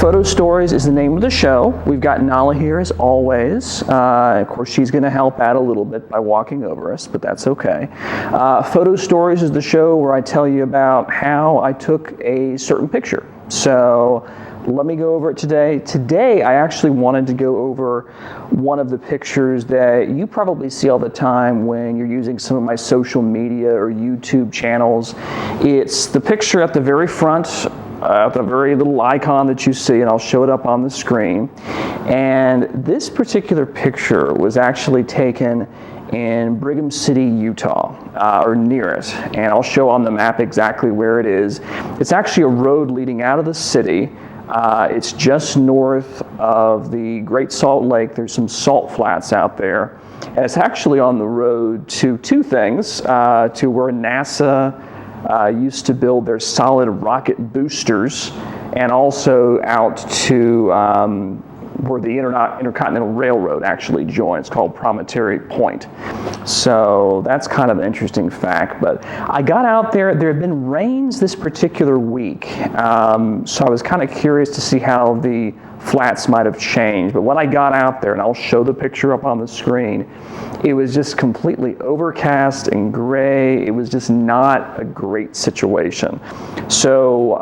Photo Stories is the name of the show. We've got Nala here as always. Of course, she's going to help out a little bit by walking over us, but that's okay. Photo Stories is the show where I tell you about how I took a certain picture. So let me go over it today. Today, I actually wanted to go over one of the pictures that you probably see all the time when you're using some of my social media or YouTube channels. It's the picture at the very front, the very little icon that you see, and I'll show it up on the screen. And this particular picture was actually taken in Brigham City, Utah, or near it. And I'll show on the map exactly where it is. It's actually a road leading out of the city. It's just north of the Great Salt Lake. There's some salt flats out there. And it's actually on the road to two things, to where NASA used to build their solid rocket boosters, and also out to where the Intercontinental Railroad actually joins, called Promontory Point. So that's kind of an interesting fact. But I got out there. There had been rains this particular week, so I was kind of curious to see how the flats might have changed. But when I got out there, and I'll show the picture up on the screen, it was just completely overcast and gray. It was just not a great situation. So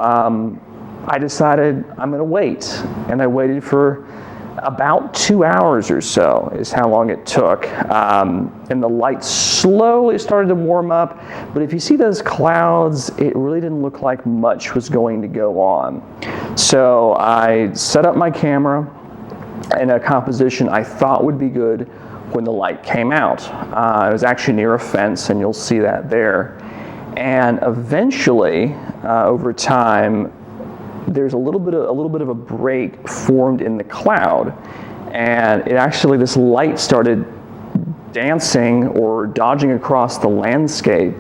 I decided I'm going to wait, and I waited for about 2 hours or so is how long it took. And the light slowly started to warm up, but if you see those clouds, it really didn't look like much was going to go on. So I set up my camera in a composition I thought would be good when the light came out. It was actually near a fence, and you'll see that there. And eventually, over time, there's a little bit of a break formed in the cloud, and this light started dancing or dodging across the landscape,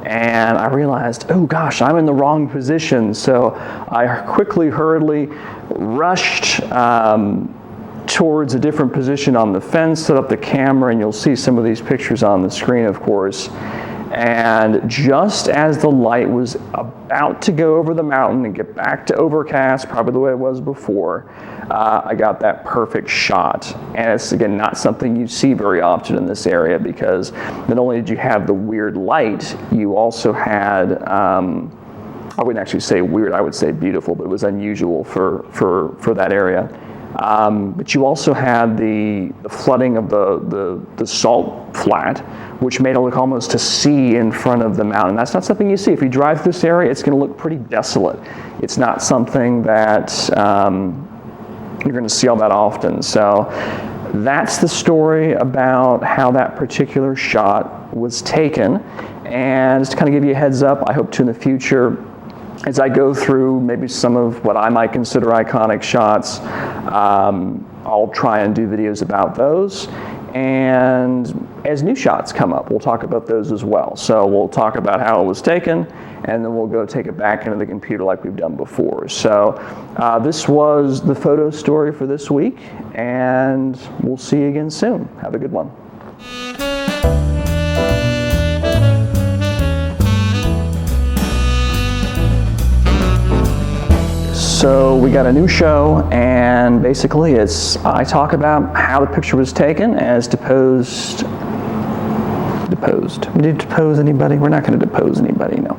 and I realized, oh gosh, I'm in the wrong position. So I hurriedly rushed towards a different position on the fence, set up the camera, and you'll see some of these pictures on the screen, of course. And just as the light was about to go over the mountain and get back to overcast, probably the way it was before, I got that perfect shot. And it's, again, not something you see very often in this area, because not only did you have the weird light, you also had, I wouldn't actually say weird, I would say beautiful, but it was unusual for that area. But you also had the flooding of the salt flat, which made it look almost a sea in front of the mountain. That's not something you see. If you drive through this area, it's going to look pretty desolate. It's not something that you're going to see all that often. So that's the story about how that particular shot was taken. And just to kind of give you a heads up, I hope to in the future, as I go through maybe some of what I might consider iconic shots, I'll try and do videos about those. And as new shots come up, we'll talk about those as well. So we'll talk about how it was taken, and then we'll go take it back into the computer like we've done before. So this was the photo story for this week, and we'll see you again soon. Have a good one. So we got a new show, and basically I talk about how the picture was taken as deposed. We did depose anybody? We're not going to depose anybody, no.